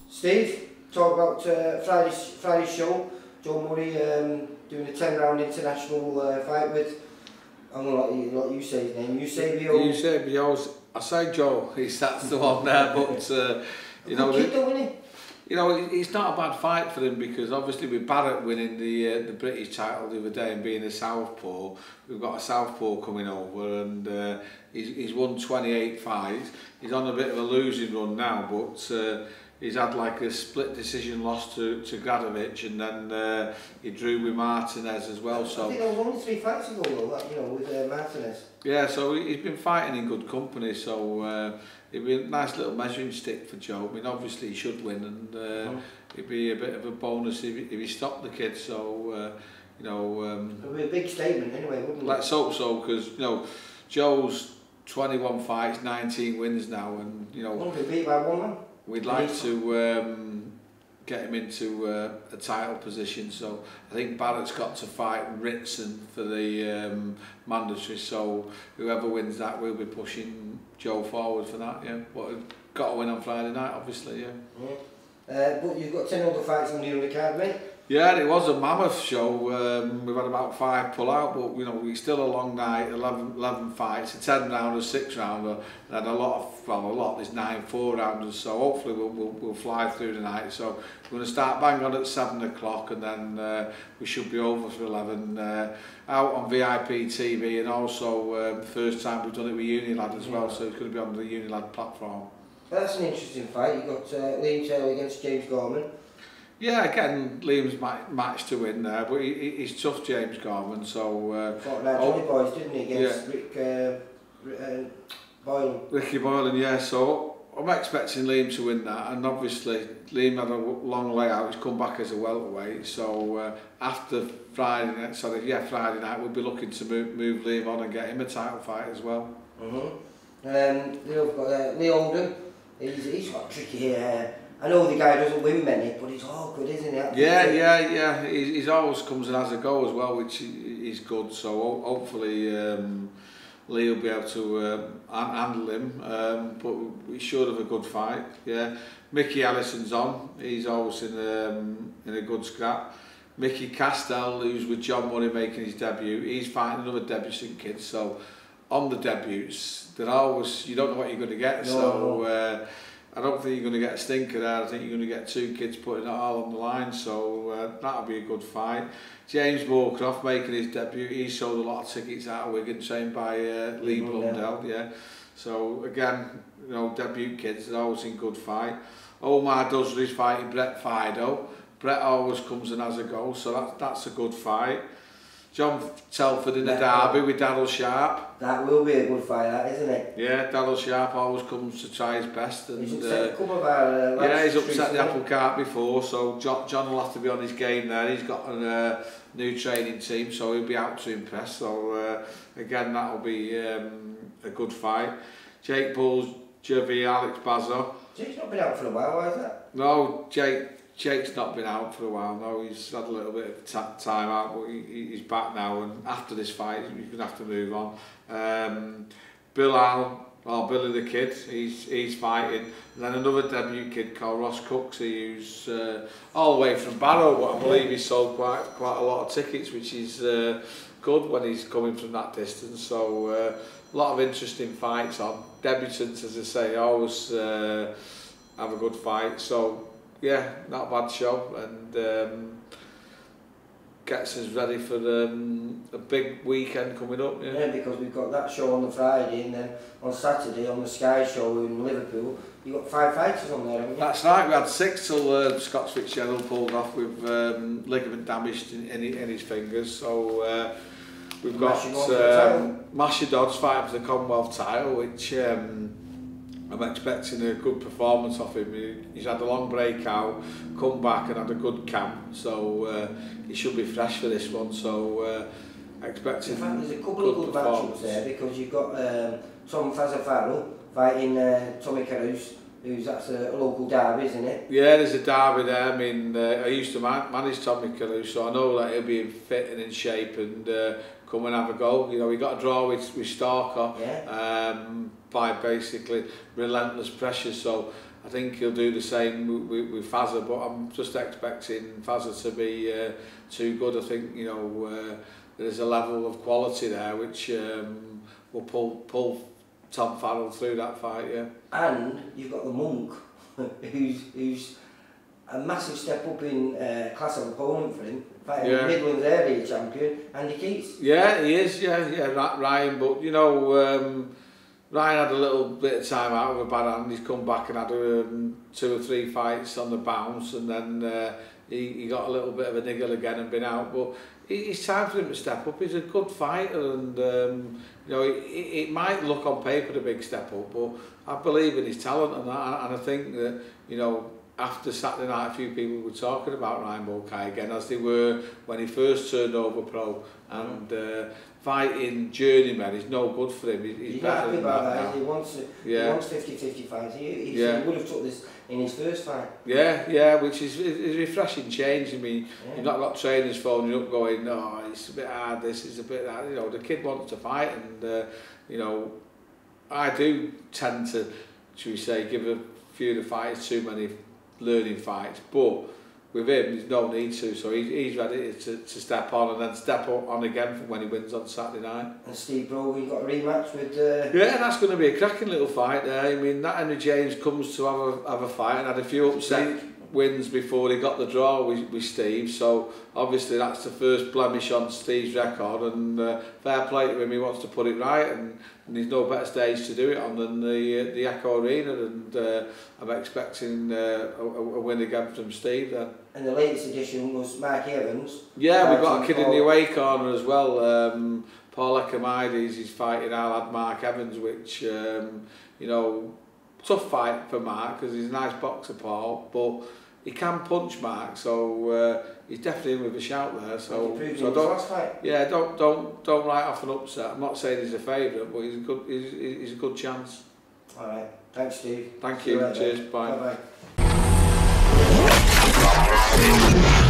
Steve, talk about Friday show. Joe Murray doing a 10-round international fight with, I'm going to let you say his name, Eusebio. I say Joe, that's the one there, but you know, kid though, isn't he? You know, it's not a bad fight for him because obviously with Barrett winning the British title the other day and being a southpaw, we've got a southpaw coming over and he's won 28 fights. He's on a bit of a losing run now, but he's had like a split decision loss to Gradovic and then he drew with Martinez as well. So I think there was only 3 fights ago though, that, you know, with Martinez. Yeah, so he's been fighting in good company, so it'd be a nice little measuring stick for Joe. I mean, obviously he should win, and it'd be a bit of a bonus if he stopped the kid. So, you know, it'd be a big statement anyway, wouldn't it? Let's hope so, because you know, Joe's 21 fights, 19 wins now, and you know, won't be beat by one man. We'd like to get him into a title position. So I think Barrett's got to fight Ritson for the mandatory. So whoever wins that, we'll be pushing Joe forward for that. Yeah, but got to win on Friday night, obviously. Yeah. But you've got 10 other fights on the undercard, mate. Yeah, it was a mammoth show. We've had about 5 pull out, but you know, it's still a long night. 11 fights, a 10-rounder, 6-rounder, and a lot. There's 9 4-rounders. So hopefully we'll fly through the night. So we're going to start bang on at 7 o'clock, and then we should be over for 11. Out on VIP TV, and also first time we've done it with Unilad as well. So it's going to be on the Unilad platform. That's an interesting fight. You've got Liam Taylor against James Gorman. Yeah, again, Liam's match to win there, but he's tough, James Gorman. So fought like Johnny Boys, didn't he, against Boylan? Ricky Boylan, yeah. So I'm expecting Liam to win that, and obviously Liam had a long layout. He's come back as a welterweight. So after Friday night, we'll be looking to move Liam on and get him a title fight as well. You've got Lee Oldham. He's got tricky hair. I know the guy doesn't win many, but he's awkward, isn't he? Yeah. He's always comes and has a go as well, which is good. So hopefully Lee will be able to handle him. But we should have a good fight. Yeah. Mickey Ellison's on. He's always in a good scrap. Mickey Castell, who's with John Murray making his debut, he's fighting another debutant kid. So on the debuts, they're always, you don't know what you're going to get. I don't think you're going to get a stinker there. I think you're going to get 2 kids putting it all on the line, so that'll be a good fight. James Moorcroft making his debut. He sold a lot of tickets out of Wigan, trained by Lee Blundell. Yeah. So again, you know, debut kids are always in good fight. Omar Duzley's fighting Brett Fido. Brett always comes and has a go, so that's a good fight. John Telford in a derby with Daryl Sharp. That will be a good fight, that, isn't it? Yeah, Daryl Sharp always comes to try his best. And, he's upset a couple of our he's upset the apple cart before, so John will have to be on his game there. He's got a new training team, so he'll be out to impress. So again, that'll be a good fight. Jake Bulls, Javi, Alex Bazo. Jake's not been out for a while, why is that? No, Jake's not been out for a while now. He's had a little bit of time out, but he's back now. And after this fight, he's going to have to move on. Billy the Kid, he's fighting. And then another debut kid called Ross Cooksey, who's all the way from Barrow, but I believe he sold quite a lot of tickets, which is good when he's coming from that distance. So a lot of interesting fights on. Debutants, as I say, always have a good fight. So yeah, not a bad show, and gets us ready for a big weekend coming up. Yeah, because we've got that show on the Friday, and then on Saturday on the Sky Show in Liverpool, you've got 5 fighters on there, haven't you? That's right, we had 6 till Scott Fitzgerald pulled off with ligament damaged in his fingers. So we've got Masha Dodds fighting for the Commonwealth title, which I'm expecting a good performance off him. He's had a long break out, come back and had a good camp, so he should be fresh for this one. So expecting. In fact, there's a couple of good matchups there, because you've got Tom Fazafaro fighting Tommy Caruso, that's a local derby, isn't it? Yeah, there's a derby there. I mean, I used to manage Tommy Caruso, so I know that he'll be fit and in shape and come and have a go. You know, he got a draw with Stalker by basically relentless pressure. So I think he'll do the same with Fazza, but I'm just expecting Fazza to be too good. I think, you know, there's a level of quality there which will pull Tom Farrell through that fight, yeah. And you've got the Monk, who's a massive step up in class of opponent for him, fighting Midlands area champion, Andy Keats. Yeah, he is, Ryan, but you know, Ryan had a little bit of time out of a bad hand. He's come back and had 2 or 3 fights on the bounce, and then he got a little bit of a niggle again and been out. But it's time for him to step up. He's a good fighter, and you know, it might look on paper a big step up, but I believe in his talent, and I think that, you know, after Saturday night, a few people were talking about Ryan Mulcahy again, as they were when he first turned over pro, and fighting journeymen is no good for him. He's better than that now. He wants 50-50 fights. He would have took this in his first fight. Yeah, which is a refreshing change. I mean, you've not got trainers phoning you up going, oh, it's a bit hard, this is a bit hard. You know, the kid wants to fight, and you know, I do tend to, should we say, give a few of the fighters too many learning fights, but with him there's no need to, so he's ready to step on and then step on again from when he wins on Saturday night. And Steve Brogan got a rematch with yeah, that's going to be a cracking little fight there. I mean, that Henry James comes to have a fight and had a few upset wins before he got the draw with Steve, so obviously that's the first blemish on Steve's record, and fair play to him, he wants to put it right, and there's no better stage to do it on than the Echo Arena, and I'm expecting a win again from Steve then. And the latest addition was Mark Evans. Yeah, we've got a kid in the away corner as well. Paul Ecamides, he's fighting Alad Mark Evans, which, you know, tough fight for Mark because he's a nice boxer, Paul, but he can punch Mark, so he's definitely in with a shout there. So don't write off an upset. I'm not saying he's a favourite, but he's a good chance. All right, thanks, Steve. Thank you. Cheers. Bye. Bye.